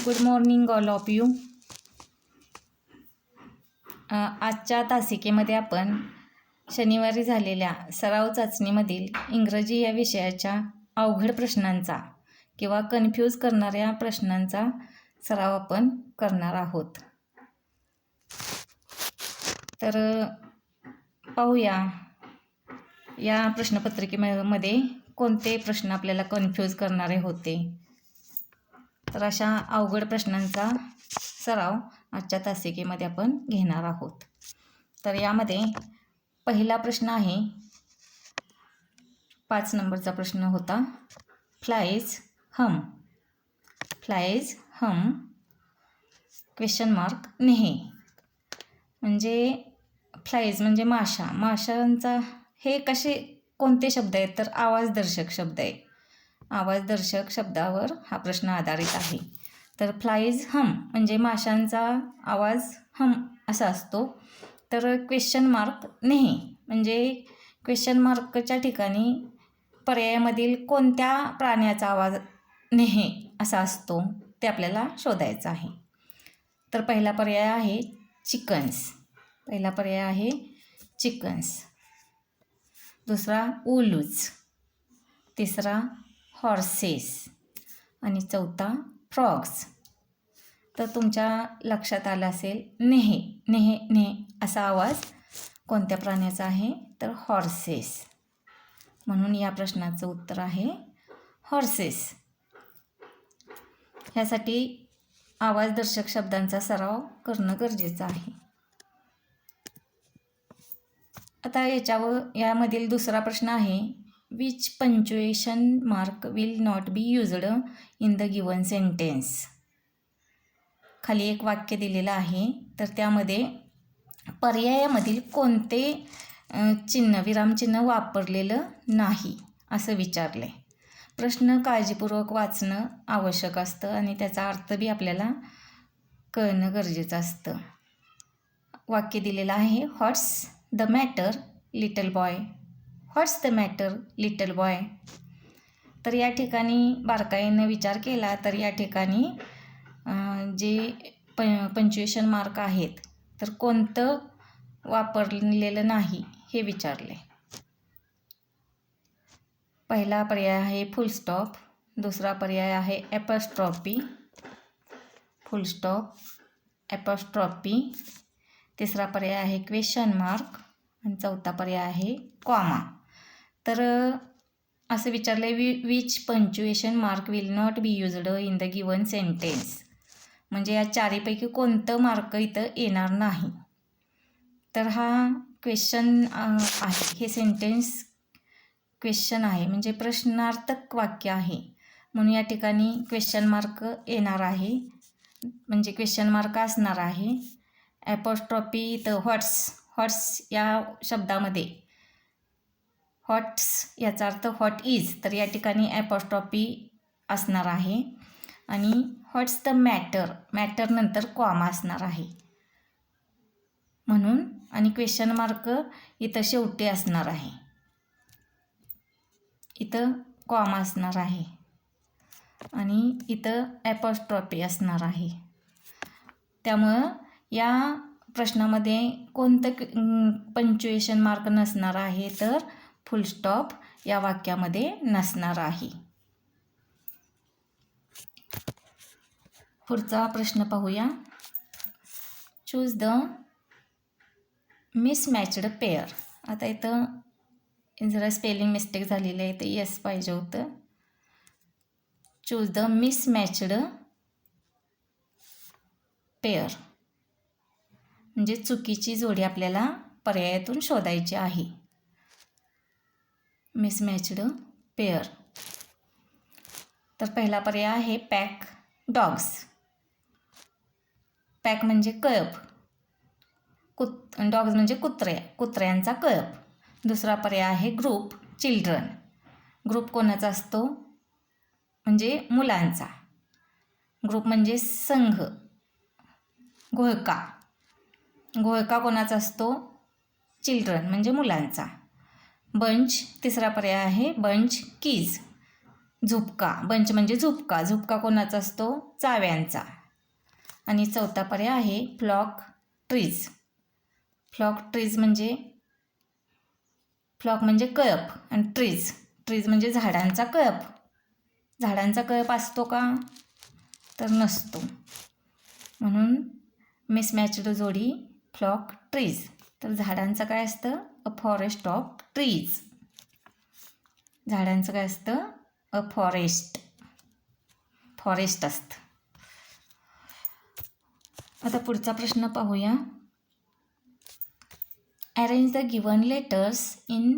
Good morning all of you. आजच्या तासिकेमध्ये आपण शनिवारी झालेल्या सराव चाचणीमधील इंग्रजी या विषयाच्या अवघड प्रश्नांचा किंवा कन्फ्यूज करणाऱ्या प्रश्नांचा सराव आपण करणार आहोत. तर पाहूया या प्रश्नपत्रिकेमध्ये कोणते प्रश्न आपल्याला कन्फ्यूज करणारे होते. तर अशा अवघड प्रश्नांचा सराव आजच्या तासिकेमध्ये आपण घेणार आहोत. तर यामध्ये पहिला प्रश्न आहे, 5 नंबरचा प्रश्न होता, फ्लाईज हम. फ्लाईज हम क्वेश्चन मार्क नेहे. म्हणजे फ्लाईज म्हणजे माशा. माशांचा हे कोणते शब्द आहेत तर आवाजदर्शक शब्द आहे. आवाजदर्शक शब्दावर हा प्रश्न आधारित आहे. तर फ्लाईज हम म्हणजे माशांचा आवाज हम असा असतो. तर क्वेश्चन मार्क नेहे म्हणजे क्वेश्चन मार्कच्या ठिकाणी पर्यायामधील कोणत्या प्राण्याचा आवाज नेहे असा असतो ते आपल्याला शोधायचं आहे. तर पहिला पर्याय आहे चिकन्स. पहिला पर्याय आहे चिकन्स. दुसरा उलूज. तिसरा हॉर्सेस आणि चौथा फ्रॉग्स. तर तुमच्या लक्षात आलं असेल नेहे नेहे नेहे असा आवाज कोणत्या प्राण्याचा आहे तर हॉर्सेस. म्हणून या प्रश्नाचं उत्तर आहे हॉर्सेस. ह्यासाठी आवाजदर्शक शब्दांचा सराव करणं गरजेचं आहे. आता यामधील दुसरा प्रश्न आहे, which punctuation mark will not be used in the given sentence. खाली एक वाक्य दिलेलं आहे, तर त्यामध्ये पर्यायामधील कोणते चिन्ह विरामचिन्ह वापरलेलं नाही असं विचारले. प्रश्न काळजीपूर्वक वाचणं आवश्यक असतं आणि त्याचा अर्थ बी आपल्याला कळणं गरजेचं असतं. वाक्य दिलेलं आहे, what's the matter little boy. What's the matter little boy. तर या ठिकाणी बारकाईनं विचार केला तर या ठिकाणी जे पंक्च्युएशन मार्क आहेत तर कोणतं वापरलेलं नाही हे विचारले. पहिला पर्याय आहे फुल स्टॉप. दुसरा पर्याय आहे ॲपॉस्ट्रॉफी, फुल स्टॉप, ॲपॉस्ट्रॉफी. तिसरा पर्याय आहे क्वेश्चन मार्क आणि चौथा पर्याय आहे कॉमा. तर असं विचारले, which punctuation mark will not be used in the given sentence. म्हणजे या चारीपैकी कोणतं मार्क इथं येणार नाही. तर हा क्वेश्चन आहे, हे सेंटेन्स क्वेश्चन आहे म्हणजे प्रश्नार्थक वाक्य आहे. म्हणून या ठिकाणी क्वेश्चन मार्क येणार आहे म्हणजे क्वेश्चन मार्क असणार आहे. ॲपॉस्ट्रॉफी तर व्हॉट्स या शब्दामध्ये व्हॉट्स याचा अर्थ व्हॉट इज, तर या ठिकाणी ॲपॉस्ट्रॉफी असणार आहे. आणि व्हॉट्स द मॅटर नंतर कॉमा असणार आहे म्हणून. आणि क्वेश्चन मार्क इथं शेवटी असणार आहे, इथं कॉमा असणार आहे आणि इथं ॲपॉस्ट्रॉफी असणार आहे. त्यामुळं या प्रश्नामध्ये कोणतं पंक्च्युएशन मार्क नसणार आहे तर फुल स्टॉप या वाक्यामध्ये नसणार आहे. पुढचा प्रश्न पाहूया, चूज द मिसमॅच्ड पेअर. आता इथं जरा स्पेलिंग मिस्टेक झालेलं आहे, तर येस पाहिजे होतं. चूज द मिसमॅच्ड पेअर म्हणजे चुकीची जोडी आपल्याला पर्यायातून शोधायची आहे. मिसमॅच्ड पेअर. तर पहिला पर्याय आहे पॅक डॉग्स. पॅक म्हणजे कळप, डॉग्स म्हणजे कुत्र्यांचा कळप. दुसरा पर्याय आहे ग्रुप चिल्ड्रन. ग्रुप कोणाचा असतो म्हणजे मुलांचा. ग्रुप म्हणजे संघ, घोळका. घोळका कोणाचा असतो चिल्ड्रन म्हणजे मुलांचा. बंच, तिसरा पर्याय आहे बंच कीज. झुपका, बंच म्हणजे झुपका. झुपका कोणाचा असतो? चाव्यांचा. आणि चौथा पर्याय आहे फ्लॉक ट्रीज. फ्लॉक ट्रीज म्हणजे फ्लॉक म्हणजे कळप आणि ट्रीज म्हणजे झाडांचा कळप. झाडांचा कळप असतो का? तर नसतो. म्हणून मिसमॅच्ड जोडी फ्लॉक ट्रीज. तर झाडांचं काय असतं? A forest of trees. झाडांचं काय असतं? अ फॉरेस्ट असतं. आता पुढचा प्रश्न पाहूया. Arrange the given letters in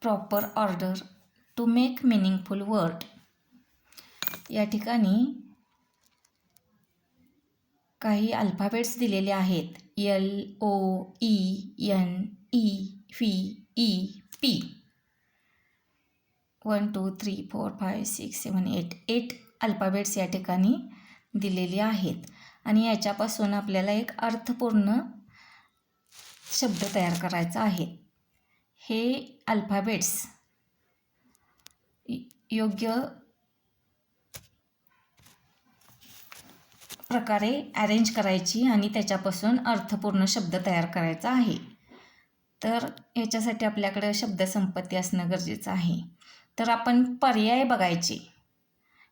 proper order to make meaningful word. या ठिकाणी काही अल्फाबेट्स दिलेले आहेत. LOENEVE P 1 2 3 4 5 6 7 8 अल्फाबेट्स या ठिकाणी दिलेली आहेत. आणि याच्यापासून आपल्याला एक अर्थपूर्ण शब्द तयार करायचा आहे. हे अल्फाबेट्स योग्य प्रकारे अरेंज करायची आणि त्याच्यापासून अर्थपूर्ण शब्द तयार करायचा आहे. तर याच्यासाठी आपल्याकडे शब्दसंपत्ती असणं गरजेचं आहे. तर आपण पर्याय बघायचे.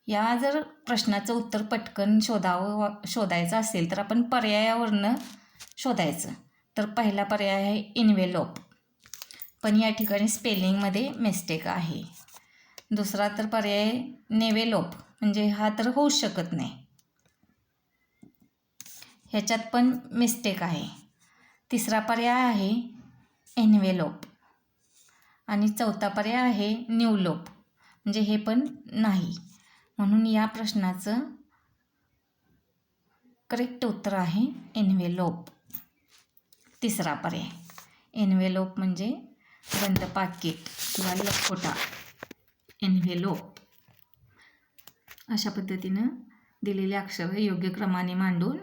या जर प्रश्नाचं उत्तर पटकन शोधायचं असेल तर आपण पर्यायावरनं शोधायचं. तर पहिला पर्याय आहे इन्व्हेलोप, पण या ठिकाणी स्पेलिंगमध्ये मिस्टेक आहे. दुसरा तर पर्याय नेव्हेलोप, म्हणजे हा तर होऊच शकत नाही, ह्याच्यात पण मिस्टेक आहे. तिसरा पर्याय आहे एन्व्हेलोप आणि चौथा पर्याय आहे न्यूलोप, म्हणजे हे पण नाही. म्हणून या प्रश्नाचं करेक्ट उत्तर आहे एन्व्हेलोप, तिसरा पर्याय. एन्व्हेलोप म्हणजे बंद पाकिट किंवा लखोटा. एन्व्हेलोप. अशा पद्धतीनं दिलेले अक्षर योग्य क्रमाने मांडून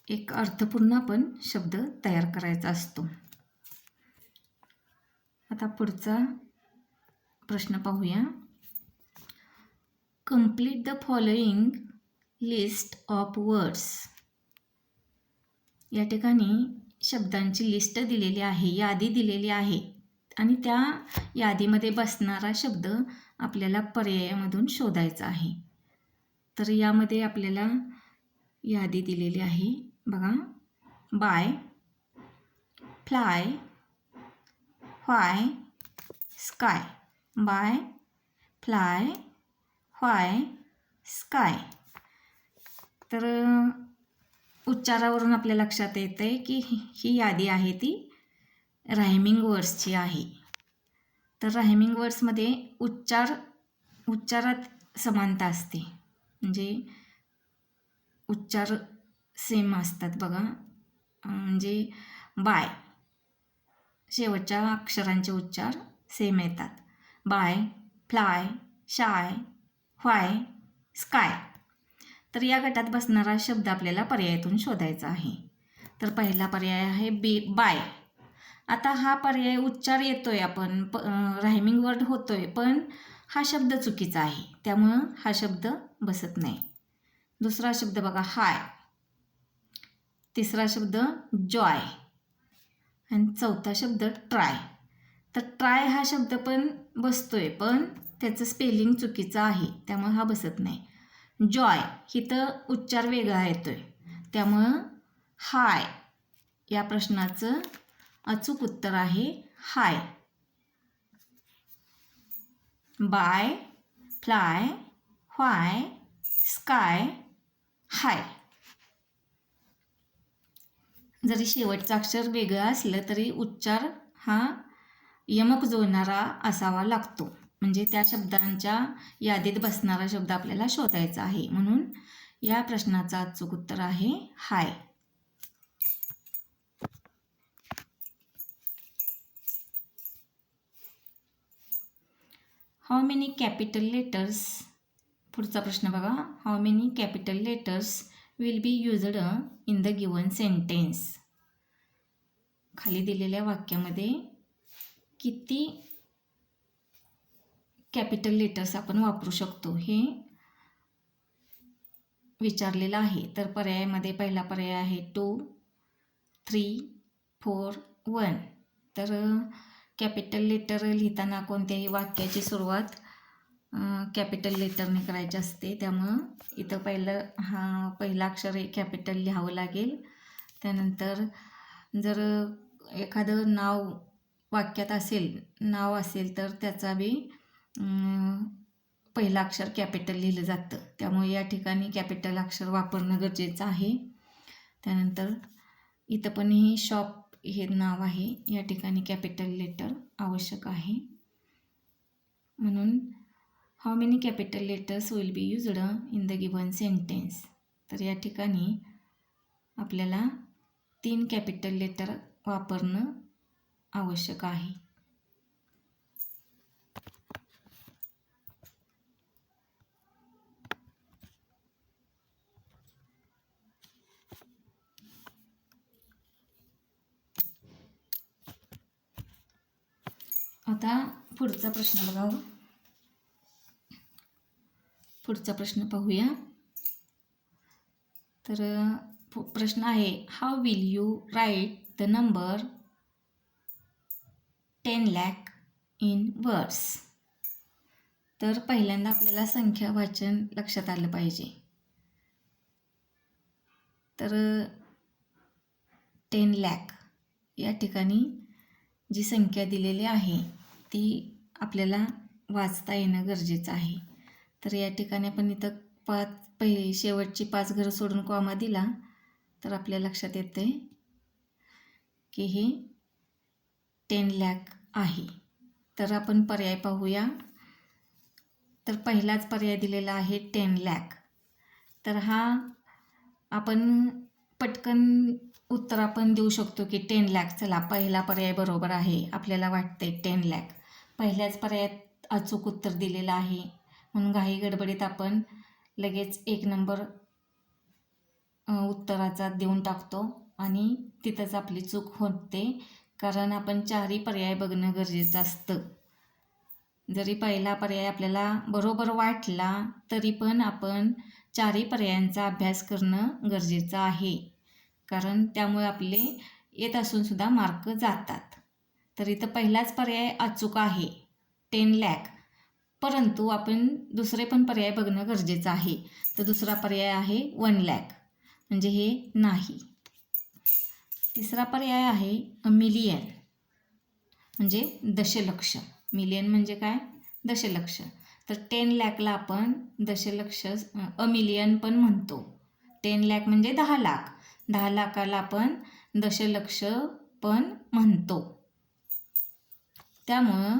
एक अर्थपूर्ण आपण शब्द तयार करायचा असतो. आता पुढचा प्रश्न पाहूया. Complete the following list of words. या ठिकाणी शब्दांची लिस्ट दिलेली आहे, यादी दिलेली आहे आणि त्या यादीमध्ये बसणारा शब्द आपल्याला पर्यायामधून शोधायचा आहे. तर यामध्ये आपल्याला यादी दिलेली आहे बघा. बाय, फ्लाय, व्हाय, स्काय. बाय, फ्लाय, व्हाय, स्काय. तर उच्चारावरून आपल्या लक्षात येतं आहे की ही यादी आहे ती रायमिंग वर्ड्सची आहे. तर रायमिंग वर्ड्समध्ये उच्चारात समानता असते, म्हणजे उच्चार सेम असतात बघा. म्हणजे बाय शेवटच्या अक्षरांचे उच्चार सेम येतात. बाय, फ्लाय, शाय, व्हाय, स्काय. तर या गटात बसणारा शब्द आपल्याला पर्यायातून शोधायचा आहे. तर पहिला पर्याय आहे बाय. आता हा पर्याय उच्चार येतोय, आपण रायमिंग वर्ड होतोय, पण हा शब्द चुकीचा आहे, त्यामुळं हा शब्द बसत नाही. दुसरा शब्द बघा हाय. तिसरा शब्द जॉय आणि चौथा शब्द ट्राय. तर ट्राय हा शब्द पण बसतोय, पण त्याचं स्पेलिंग चुकीचं आहे, त्यामुळं हा बसत नाही. जॉय इथं उच्चार वेगळा येतोय, त्यामुळं हाय या प्रश्नाचं अचूक उत्तर आहे हाय. बाय, फ्लाय, व्हाय, स्काय, हाय. जरी शेवटचं अक्षर वेगळं असलं तरी उच्चार हा यमक जुळणारा असावा लागतो, म्हणजे त्या शब्दांच्या यादीत बसणारा शब्द आपल्याला शोधायचा आहे. म्हणून या प्रश्नाचं अचूक उत्तर आहे hi. How many capital letters. पुढचा प्रश्न बघा. How many capital letters will be used in the given sentence. खाली दिलेल्या वाक्यामध्ये किती कॅपिटल लेटर्स आपण वापरू शकतो हे विचारलेलं आहे. तर पर्यायामध्ये पहिला पर्याय आहे 2, 3, 4, 1. तर कॅपिटल लेटर लिहिताना कोणत्याही वाक्याची सुरुवात कॅपिटल लेटरने करायची असते. त्यामुळं इथं पहिला अक्षर हे कॅपिटल लिहावं लागेल. त्यानंतर जर एखादं वाक्यात नाव असेल तर त्याचा बी पहिलं अक्षर कॅपिटल लिहिलं जातं. त्यामुळे या ठिकाणी कॅपिटल अक्षर वापरणं गरजेचं आहे. त्यानंतर इथं पण ही शॉप हे नाव आहे, या ठिकाणी कॅपिटल लेटर आवश्यक आहे. म्हणून how many capital letters will be used in the given sentence. तर या ठिकाणी आपल्याला 3 कॅपिटल लेटर वापरणं आवश्यक आहे. आता पुढचा प्रश्न बघा. पुढचा प्रश्न पाहूया. तर प्रश्न आहे how will you write the number 10 lakh in words. तर पहिल्यांदा आपल्याला संख्या वाचन लक्षात आलं पाहिजे. तर 10 लाख या ठिकाणी जी संख्या दिलेली आहे ती आपल्याला वाचता येणं गरजेचं आहे. तर या ठिकाणी आपण इथं शेवटची 5 घरं सोडून कॉमा दिला तर आपल्या लक्षात येतं आहे की हे 10 लाख आहे. तर आपण पर्याय पाहूया. तर पहिलाच पर्याय दिलेला आहे 10 लाख. तर हा आपण पटकन उत्तर आपण देऊ शकतो की 10 लाख. चला पहिला पर्याय बरोबर आहे, आपल्याला वाटते 10 लाख. पहिल्याच पर्यायात अचूक उत्तर दिलेलं आहे म्हणून घाई गडबडीत आपण लगेच 1 नंबर उत्तराचा देऊन टाकतो आणि तिथंच आपली चूक होते. कारण आपण 4ही पर्याय बघणं गरजेचं असतं. जरी पहिला पर्याय आपल्याला बरोबर वाटला तरी पण आपण 4ही पर्यायांचा अभ्यास करणं गरजेचं आहे. कारण त्यामुळे आपले येत असूनसुद्धा मार्क जातात. तर इथं पहिलाच पर्याय अचूक आहे 10 लाख. परंतु आपण दुसरे पण पर्याय बघणं गरजेचं आहे. तर दुसरा पर्याय आहे 1 लाख म्हणजे हे नाही. तिसरा पर्याय आहे अ मिलियन म्हणजे दशलक्ष. मिलियन म्हणजे काय? दशलक्ष. तर 10 लाखला आपण दशलक्ष अ मिलियन पण म्हणतो. 10 लाख म्हणजे 10 लाख. 10 लाखाला आपण दशलक्ष पण म्हणतो. त्यामुळं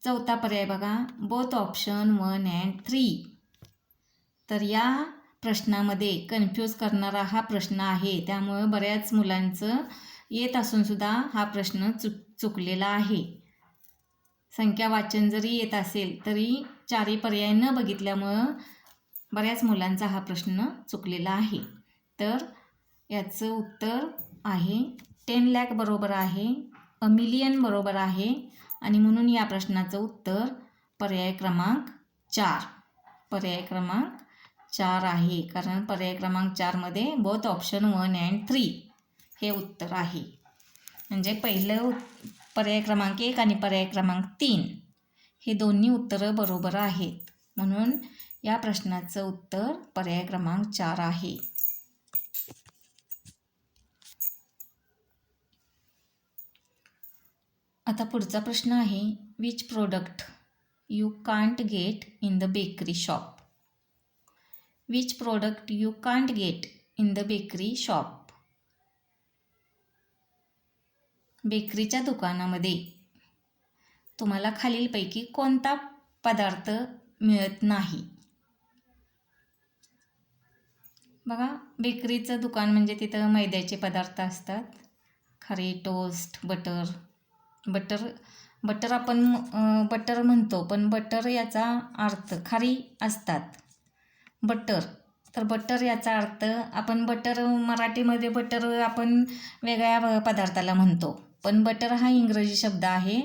चौथा पर्याय बघा बोथ ऑप्शन 1 and 3. तर या प्रश्नामध्ये कन्फ्यूज करणारा हा प्रश्न आहे. त्यामुळं बऱ्याच मुलांचं येत असूनसुद्धा हा प्रश्न चुकलेला आहे. संख्या वाचन जरी येत असेल तरी 4ही पर्याय न बघितल्यामुळं बऱ्याच मुलांचा हा प्रश्न चुकलेला आहे. तर याचं उत्तर आहे 10 लाख बरोबर आहे, अ मिलियन बरोबर आहे आणि म्हणून या प्रश्नाचं उत्तर पर्याय क्रमांक 4. पर्याय क्रमांक 4 आहे. कारण पर्याय क्रमांक 4मध्ये बोथ ऑप्शन 1 and 3 हे उत्तर आहे. म्हणजे पहिलं पर्याय क्रमांक 1 आणि पर्याय क्रमांक 3 हे दोन्ही उत्तरं बरोबर आहेत. म्हणून या प्रश्नाचं उत्तर पर्याय क्रमांक 4 आहे. आता पुढचा प्रश्न आहे which product you can't get in the bakery shop. Which product you can't get in the bakery shop. बेकरीच्या दुकानामध्ये तुम्हाला खालीलपैकी कोणता पदार्थ मिळत नाही. बघा बेकरीचं दुकान म्हणजे तिथं मैद्याचे पदार्थ असतात. खारी, टोस्ट, बटर आपण बटर म्हणतो पण बटर याचा अर्थ खारी असतात. तर बटर याचा अर्थ आपण बटर मराठीमध्ये बटर आपण वेगळ्या पदार्थाला म्हणतो पण बटर हा इंग्रजी शब्द आहे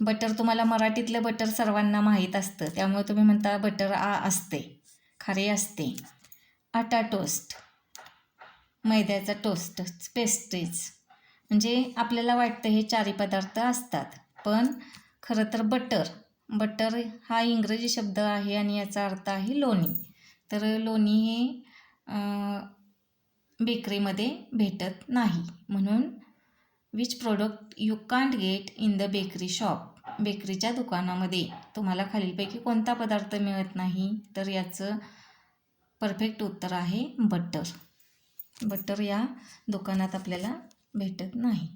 बटर तुम्हाला मराठीतलं बटर सर्वांना माहीत असतं, त्यामुळे तुम्ही म्हणता बटर असते, खारे असते. आटा टोस्ट, मैद्याचा टोस्ट, पेस्ट्रीज. म्हणजे आपल्याला वाटतं हे चारही पदार्थ असतात, पण खरं तर बटर हा इंग्रजी शब्द आहे आणि याचा अर्थ आहे लोणी. तर लोणी हे बेकरीमध्ये भेटत नाही, म्हणून which product you can't get in the bakery shop. बेकरीच्या दुकानामध्ये तुम्हाला खालीलपैकी कोणता पदार्थ मिळत नाही, तर याचं परफेक्ट उत्तर आहे बटर या दुकानात आपल्याला भेटत नाही.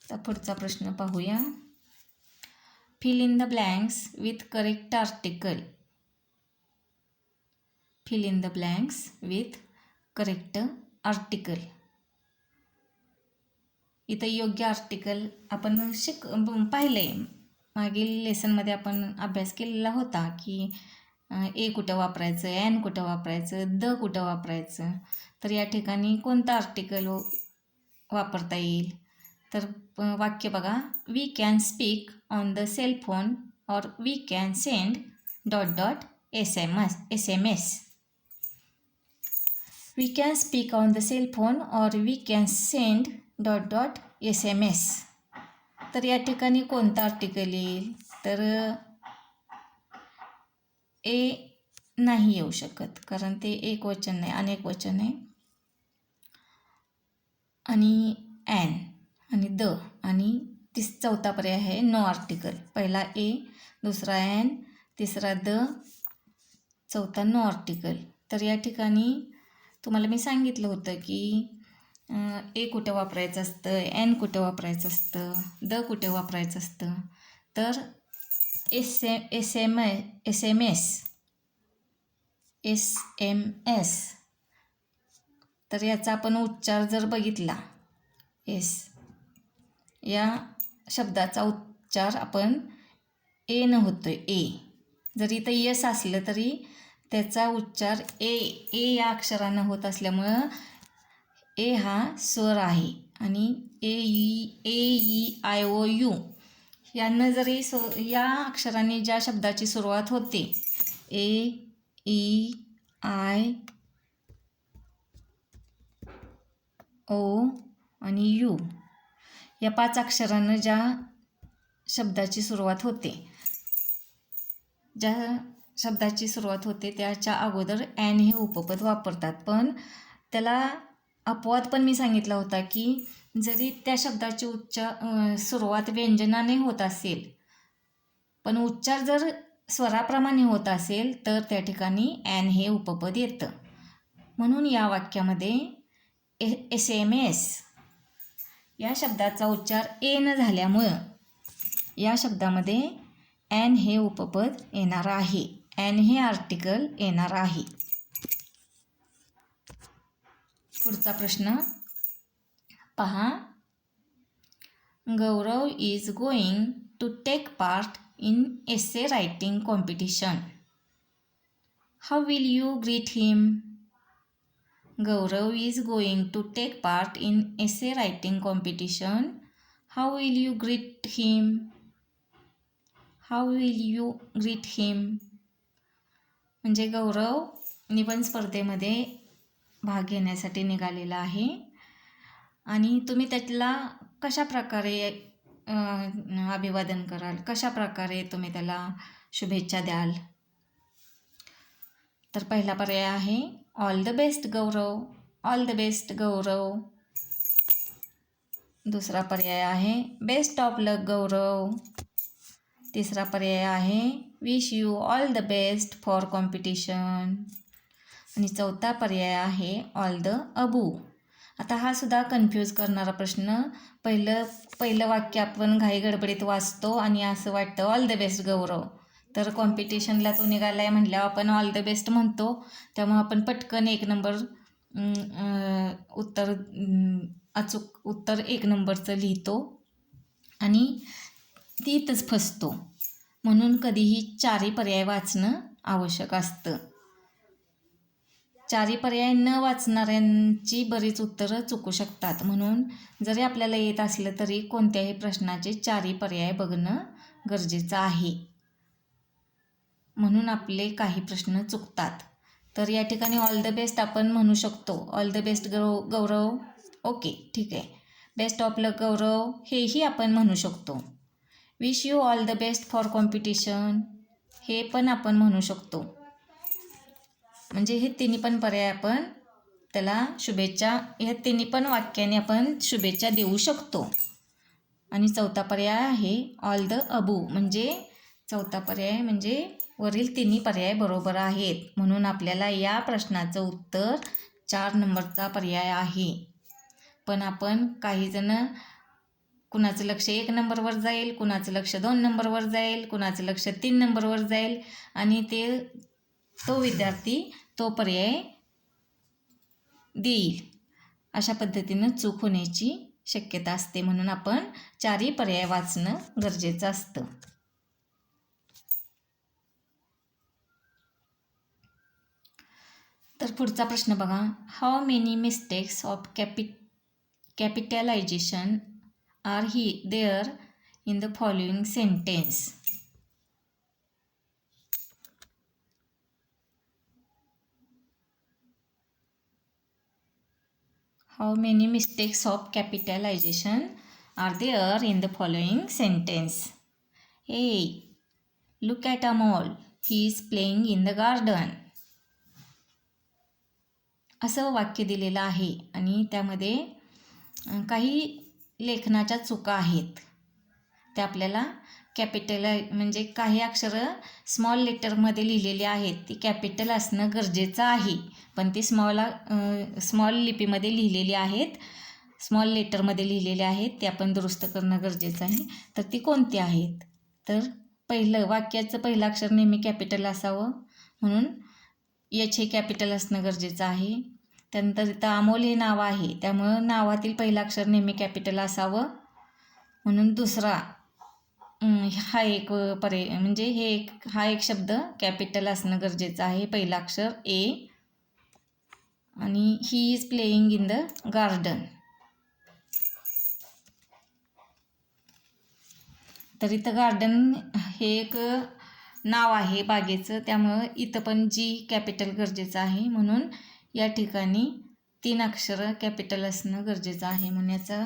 तर पुढचा प्रश्न पाहूया. Fill in the blanks with correct article. Fill in the blanks with correct article. इथं योग्य आर्टिकल आपण पाहिले, मागील लेसनमध्ये आपण अभ्यास केलेला होता की ए कुठं वापरायचं, एन कुठं वापरायचं, द कुठं वापरायचं. तर या ठिकाणी कोणतं आर्टिकल वापरता येईल, तर वाक्य बघा. We can speak on the cell phone or we can send ... SMS. We can speak on the cell phone or we can send ... SMS. तर या ठिकाणी कोणतं आर्टिकल येईल, तर ए नाही येऊ शकत, कारण ते एक वचन नाही, अनेक वचन आहे. आणि ॲन आणि द आणि चौथा पर्याय आहे नो आर्टिकल. पहिला ए, दुसरा ॲन, तिसरा द, चौथा नो आर्टिकल. तर या ठिकाणी तुम्हाला मी सांगितलं होतं की ए कुठं वापरायचं असतं, एन कुठं वापरायचं असतं, द कुठं वापरायचं असतं. तर SMS. तर याचा आपण उच्चार जर बघितला, या शब्दाचा उच्चार आपण ए न होतो ए. जरी इथं यस असलं तरी त्याचा उच्चार ए या अक्षरानं होत असल्यामुळं ए हा स्वर आहे. आणि ए, आय, ओ, यू यांना जरी या अक्षराने ज्या शब्दाची सुरुवात होते, ए, ई, आय, ओ आणि यू या 5 अक्षरानं ज्या शब्दाची सुरुवात होते, त्याच्या अगोदर ॲन हे उपपद वापरतात. पण त्याला अपवाद पण मी सांगितला होता की जरी त्या शब्दाची सुरुवात व्यंजनाने होत असेल, पण उच्चार जर स्वराप्रमाणे होत असेल, तर त्या ठिकाणी ॲन हे उपपद येतं. म्हणून या वाक्यामध्ये SMS या शब्दाचा उच्चार ए न झाल्यामुळं या शब्दामध्ये ॲन हे उपपद येणार आहे, ॲन हे आर्टिकल येणार आहे. पुढचा प्रश्न पहा. Gaurav is going to take part in essay writing competition. How will you greet him? Gaurav is going to take part in essay writing competition. How will you greet him? How will you greet him? म्हणजे गौरव निबंध स्पर्धेमध्ये भाग घेण्यासाठी निघालेला आहे आणि तुम्ही त्याला कशा प्रकारे अभिवादन कराल, कशा प्रकारे तुम्ही त्याला शुभेच्छा द्याल. तर पहिला पर्याय आहे all the best Gaurav, all the best Gaurav. दुसरा पर्याय आहे बेस्ट ऑफ लक गौरव. तिसरा पर्याय आहे wish you all the best for competition. आणि चौथा पर्याय आहे ऑल द अबू. आता हा सुद्धा कन्फ्यूज करणारा प्रश्न. पहिलं वाक्य आपण घाई गडबडीत वाचतो आणि असं वाटतं ऑल द बेस्ट गौरव. तर कॉम्पिटिशनला तो निघाला आहे म्हटल्यावर आपण ऑल द बेस्ट म्हणतो, त्यामुळे आपण पटकन 1 नंबर अचूक उत्तर 1 नंबरचं लिहितो आणि तीतच फसतो. म्हणून कधीही 4ही पर्याय वाचणं आवश्यक असतं. चारी पर्याय न वाचणाऱ्यांची बरीच उत्तरं चुकू शकतात. म्हणून जरी आपल्याला येत असलं तरी कोणत्याही प्रश्नाचे चारी पर्याय बघणं गरजेचं आहे. म्हणून आपले काही प्रश्न चुकतात. तर या ठिकाणी ऑल द बेस्ट आपण म्हणू शकतो. All the best Gaurav. Okay, ठीक आहे. बेस्ट ऑफ लक गौरव हेही आपण म्हणू शकतो. Wish you all the best for competition हे पण आपण म्हणू शकतो. म्हणजे हे तिन्ही पण पर्याय आपण त्याला शुभेच्छा, ह्या तिन्ही पण वाक्याने आपण शुभेच्छा देऊ शकतो. आणि चौथा पर्याय आहे ऑल द अबू, म्हणजे चौथा पर्याय म्हणजे वरील तिन्ही पर्याय बरोबर आहेत. म्हणून आपल्याला या प्रश्नाचं उत्तर 4 नंबरचा पर्याय आहे. पण आपण काहीजण कुणाचं लक्ष 1 नंबरवर जाईल, कुणाचं लक्ष 2 नंबरवर जाईल, कुणाचं लक्ष 3 नंबरवर जाईल आणि तो विद्यार्थी तो पर्याय देईल. अशा पद्धतीनं चूक होण्याची शक्यता असते. म्हणून आपण चारही पर्याय वाचणं गरजेचं असतं. तर पुढचा प्रश्न बघा. How many mistakes of capitalisation are there in the following sentence. How many mistakes of capitalization are there in the following sentence? A. Look at Amol. He is playing in the garden. असं वाक्य दिलेलं आहे आणि त्यामध्ये काही लेखनाच्या चुका आहेत. त्या आपल्याला म्हणजे काही अक्षरं स्मॉल लेटरमध्ये लिहिलेली आहेत. ती कॅपिटल असणं गरजेचं आहे. पण ती स्मॉल लिपीमध्ये लिहिलेली आहेत, स्मॉल लेटरमध्ये लिहिलेले आहेत. ते आपण दुरुस्त करणं गरजेचं आहे. तर ती कोणती आहेत? तर वाक्याचं पहिलं अक्षर नेहमी कॅपिटल असावं, म्हणून एच हे कॅपिटल असणं गरजेचं आहे. त्यानंतर इथं अमोल हे नाव आहे, त्यामुळं नावातील पहिलं अक्षर नेहमी कॅपिटल असावं. म्हणून दुसरा हा एक पर्याय म्हणजे हा एक शब्द कॅपिटल असणं गरजेचं आहे. पहिलं अक्षर ए. आणि he is playing in the garden. तर इथं गार्डन हे एक नाव आहे बागेचं, त्यामुळं इथं पण जी कॅपिटल गरजेचं आहे. म्हणून या ठिकाणी 3 अक्षरं कॅपिटल असणं गरजेचं आहे. म्हणून याचा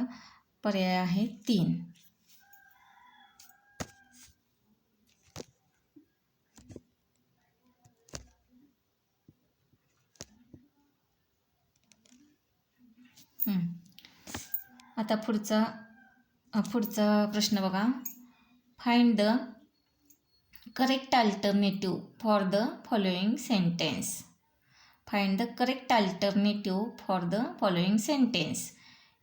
पर्याय आहे 3. आता पुढचा प्रश्न बघा. Find the correct alternative for the following sentence. Find the correct alternative for the following sentence.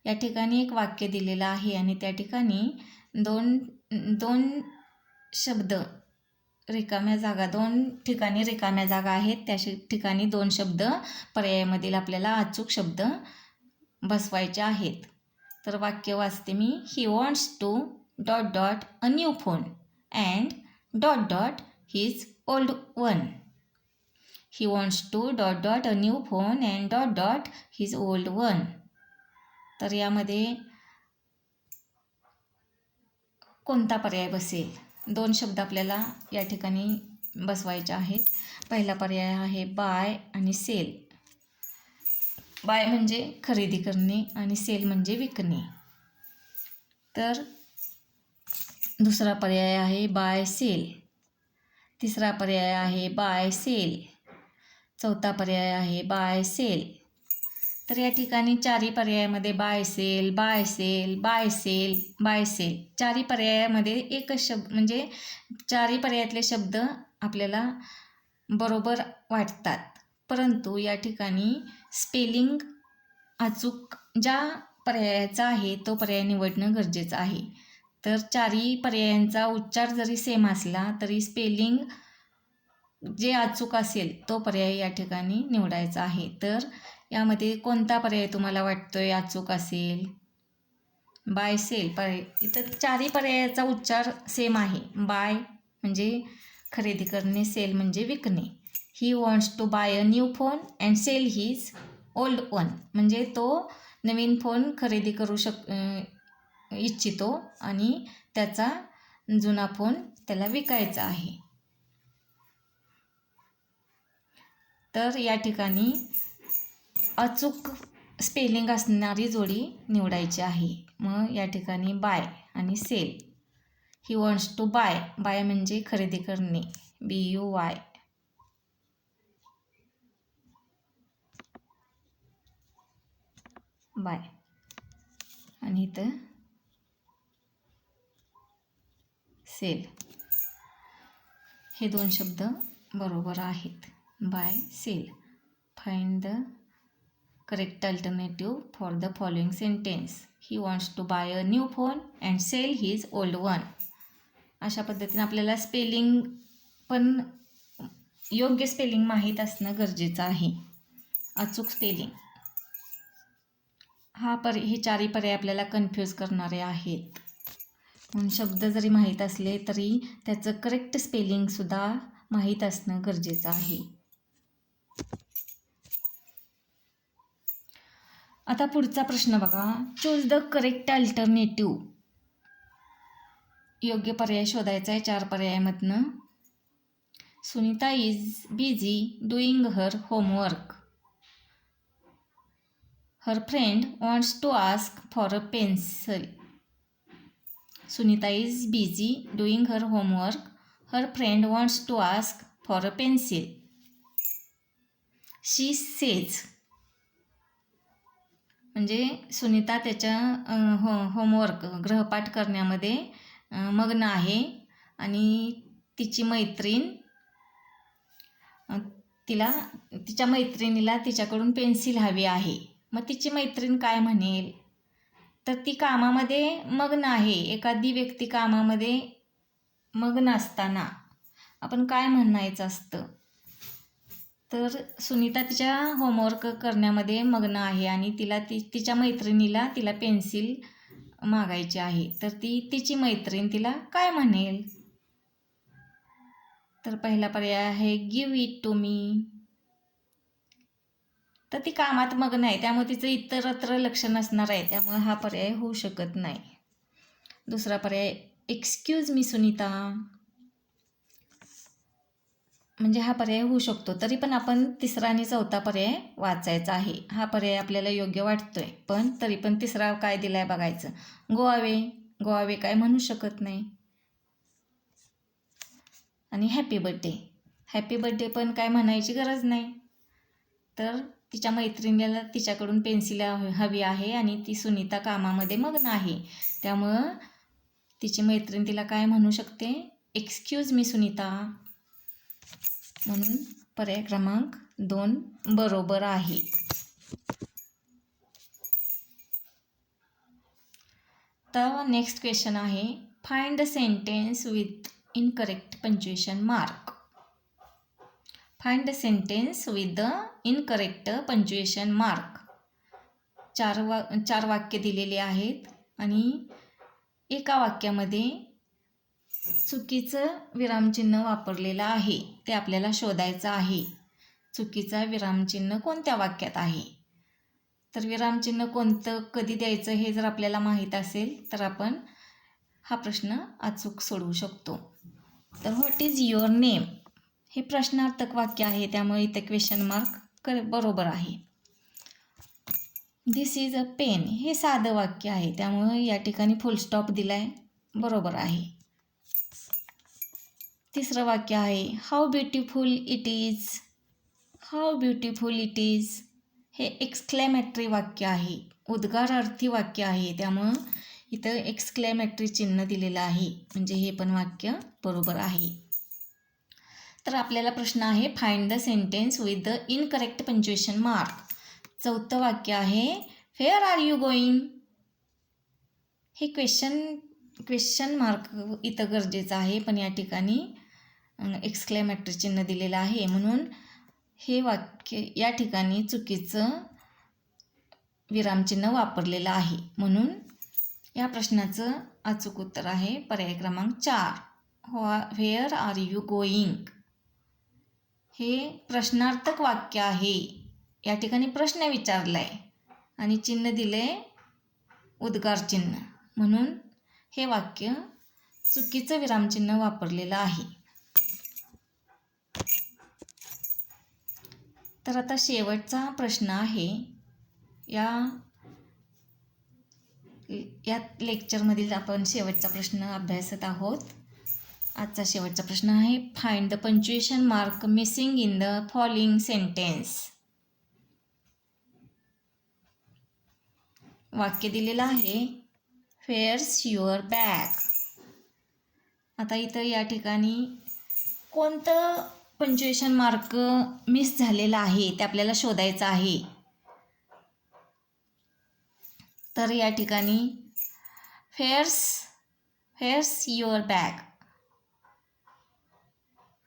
या ठिकाणी एक वाक्य दिलेलं आहे आणि त्या ठिकाणी दोन शब्द रिकाम्या जागा, 2 ठिकाणी रिकाम्या जागा आहेत. त्या ठिकाणी 2 शब्द पर्यायामधील आपल्याला अचूक शब्द बसवायचे आहेत. तर वाक्य वाचते मी. He wants to ... a new phone and ... his old one. He wants to ... a new phone and ... his old one. तर यामध्ये कोणता पर्याय बसेल? 2 शब्द आपल्याला या ठिकाणी बसवायचे आहेत. पहिला पर्याय आहे बाय आणि सेल. बाय म्हणजे खरेदी करणे आणि सेल म्हणजे विकणे. तर दुसरा पर्याय आहे बाय सेल. तिसरा पर्याय आहे बाय सेल. चौथा पर्याय आहे बाय सेल. तर या ठिकाणी 4ही पर्यायामध्ये buy sell, buy sell, buy sell, buy sell, 4ही पर्यायामध्ये एकच शब्द म्हणजे 4ही पर्यायातले शब्द आपल्याला बरोबर वाटतात. परंतु या ठिकाणी स्पेलिंग अचूक ज्या पर्यायाचा आहे तो पर्याय निवडणं गरजेचं आहे. तर 4ही पर्यायांचा उच्चार जरी सेम असला तरी स्पेलिंग जे अचूक असेल तो पर्याय या ठिकाणी निवडायचा आहे. तर यामध्ये कोणता पर्याय तुम्हाला वाटतोय अचूक असेल? बाय सेल पर्याय. इथं 4ही पर्यायाचा उच्चार सेम आहे. बाय म्हणजे खरेदी करणे, सेल म्हणजे विकणे. He wants to buy a new phone and sell his old one. म्हणजे तो नवीन फोन खरेदी करू इच्छितो आणि त्याचा जुना फोन त्याला विकायचा आहे. तर या ठिकाणी अचूक स्पेलिंग असणारी जोडी निवडायची आहे. मग या ठिकाणी बाय आणि sell. He wants to buy, buy म्हणजे खरेदी करणे, BUY. बाय. आणि इथं सेल. हे दोन शब्द बरोबर आहेत. Buy, sell. Find the correct alternative for the following sentence. He wants to buy a new phone and sell his old one. अशा पद्धतीने आपल्याला स्पेलिंग पण योग्य स्पेलिंग माहीत असणं गरजेचं आहे. अचूक स्पेलिंग. हे चारही पर्याय आपल्याला कन्फ्यूज करणारे आहेत. म्हणून शब्द जरी माहीत असले तरी त्याचं करेक्ट स्पेलिंगसुद्धा माहीत असणं गरजेचं आहे. आता पुढचा प्रश्न बघा. Choose the correct alternative. योग्य पर्याय शोधायचा आहे 4 पर्यायामधनं. Sunita is busy doing her homework. Her friend wants to ask for a pencil. Sunita is busy doing her homework. Her friend wants to ask for a pencil. She says. म्हणजे सुनीता त्याच्या homework गृहपाठ करण्यामध्ये मग्न आहे आणि तिची मैत्रीण तिच्या मैत्रिणीला तिच्याकडून पेन्सिल हवी आहे. मग तिची मैत्रीण काय म्हणेल? तर ती कामामध्ये मग्न आहे. एखादी व्यक्ती कामामध्ये मग्न असताना आपण काय म्हणायचं असतं? तर सुनीता तिच्या होमवर्क करण्यामध्ये मग्न आहे आणि तिच्या मैत्रिणीला तिला पेन्सिल मागायची आहे. तर तिची मैत्रीण तिला काय म्हणेल? तर पहिला पर्याय आहे गिव्ह इट टू मी. तर ती कामात मग्न आहे त्यामुळे तिचं इतरत्र लक्ष नसणार आहे, त्यामुळे हा पर्याय होऊ शकत नाही. दुसरा पर्याय एक्सक्यूज मी सुनीता. म्हणजे हा पर्याय होऊ शकतो. तरी पण आपण तिसरा आणि चौथा पर्याय वाचायचा आहे. हा पर्याय आपल्याला योग्य वाटतोय, पण तरी पण तिसरा काय दिलाय बघायचं. Go away. गो अवे काय म्हणू शकत नाही. आणि हॅपी बर्थडे. हॅपी बर्थडे पण काय म्हणायची गरज नाही. तर तिच्या मैत्रिणीला तिच्याकडून पेन्सिल हवी आहे आणि ती सुनीता कामामध्ये मग्न आहे, त्यामुळं तिची मैत्रीण तिला काय म्हणू शकते? Excuse me Sunita. म्हणून पर्याय क्रमांक 2 बरोबर आहे. तर नेक्स्ट क्वेश्चन आहे find the sentence with incorrect punctuation mark. Find the sentence with the incorrect punctuation mark. 4 वाक्य दिलेली आहेत आणि एका वाक्यामध्ये चुकीचं विरामचिन्ह वापरलेलं आहे, ते आपल्याला शोधायचं आहे. चुकीचा विरामचिन्ह कोणत्या वाक्यात आहे? तर विरामचिन्ह कोणतं कधी द्यायचं हे जर आपल्याला माहीत असेल तर आपण हा प्रश्न अचूक सोडवू शकतो. तर व्हॉट इज युअर नेम हे प्रश्नार्थक वाक्य आहे, त्यामुळे इथे क्वेश्चन मार्क बरोबर आहे. दिस इज अ पेन हे साधं वाक्य आहे, त्यामुळे या ठिकाणी फुल स्टॉप दिलाय, बरोबर आहे. तिसरं वाक्य आहे how beautiful it is. How beautiful it is हे एक्सक्लेमेटरी वाक्य आहे, उद्गारार्थी वाक्य आहे, त्यामुळं इथं एक्सक्लेमेटरी चिन्ह दिलेलं आहे, म्हणजे हे पण वाक्य बरोबर आहे. तर आपल्याला प्रश्न आहे find the sentence with the incorrect punctuation mark. चौथं वाक्य आहे वेअर आर यू गोईंग. हे क्वेश्चन मार्क इथं गरजेचं आहे, पण या ठिकाणी एक्सक्लेमेटरी चिन्ह दिलेलं आहे, म्हणून हे वाक्य या ठिकाणी चुकीचं विरामचिन्ह वापरलेलं आहे. म्हणून या प्रश्नाचं अचूक उत्तर आहे पर्याय क्रमांक 4 व्हेअर आर यू गोईंग. हे प्रश्नार्थक वाक्य आहे. या ठिकाणी प्रश्न विचारला आहे आणि चिन्ह दिले उद्गार चिन्ह, म्हणून हे वाक्य चुकीचं विरामचिन्ह वापरलेलं आहे. तर आता शेवटचा प्रश्न आहे. या लेक्चरमधील आपण शेवटचा प्रश्न अभ्यासत आहोत. आजचा शेवटचा प्रश्न आहे, find the punctuation mark missing in the following sentence. वाक्य दिलेलं आहे, वेअर्स युअर बॅग. आता इथं या ठिकाणी कोणतं पंक्च्युएशन मार्क मिस झालेला आहे ते आपल्याला शोधायचं आहे. तर या ठिकाणी वेअर्स युअर बॅग,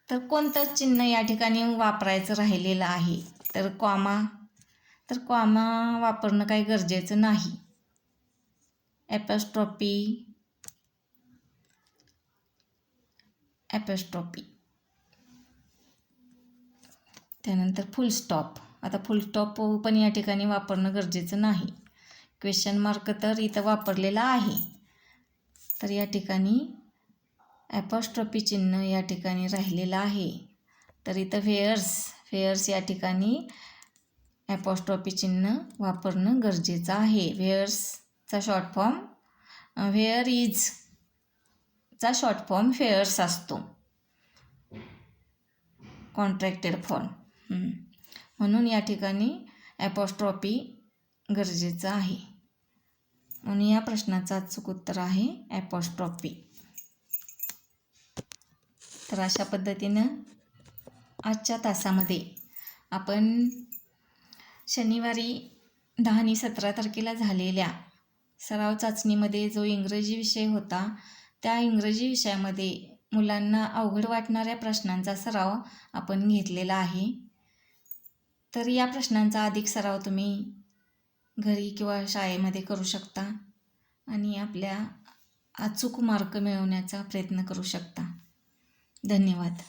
तर कोणतं चिन्ह या ठिकाणी वापरायचं राहिलेलं आहे. तर कॉमा वापरणं काही गरजेचं नाही. ॲपॉस्ट्रॉफी, त्यानंतर फुल स्टॉप. आता फुल स्टॉप पण या ठिकाणी वापरणं गरजेचं नाही. क्वेश्चन मार्क तर इथं वापरलेला आहे. तर या ठिकाणी ॲपॉस्ट्रॉफी चिन्ह या ठिकाणी राहिलेलं आहे. तर इथं वेअर्स या ठिकाणी ॲपॉस्ट्रॉफी चिन्ह वापरणं गरजेचं आहे. वेअर्सचा शॉर्ट फॉर्म वेअर इजचा शॉर्ट फॉर्म वेअर्स असतो, कॉन्ट्रॅक्टेड फॉर्म. म्हणून या ठिकाणी ॲपॉस्ट्रॉफी गरजेचं आहे. म्हणून या प्रश्नाचं अचूक उत्तर आहे ॲपॉस्ट्रॉफी. तर अशा पद्धतीनं आजच्या तासामध्ये आपण शनिवारी 10 आणि 17 तारखेला झालेल्या सराव चाचणीमध्ये जो इंग्रजी विषय होता, त्या इंग्रजी विषयामध्ये मुलांना अवघड वाटणाऱ्या प्रश्नांचा सराव आपण घेतलेला आहे. तर या प्रश्नांचा अधिक सराव तुम्ही घरी किंवा शाळेमध्ये करू शकता आणि आपल्या अचूक मार्क मिळवण्याचा प्रयत्न करू शकता. धन्यवाद.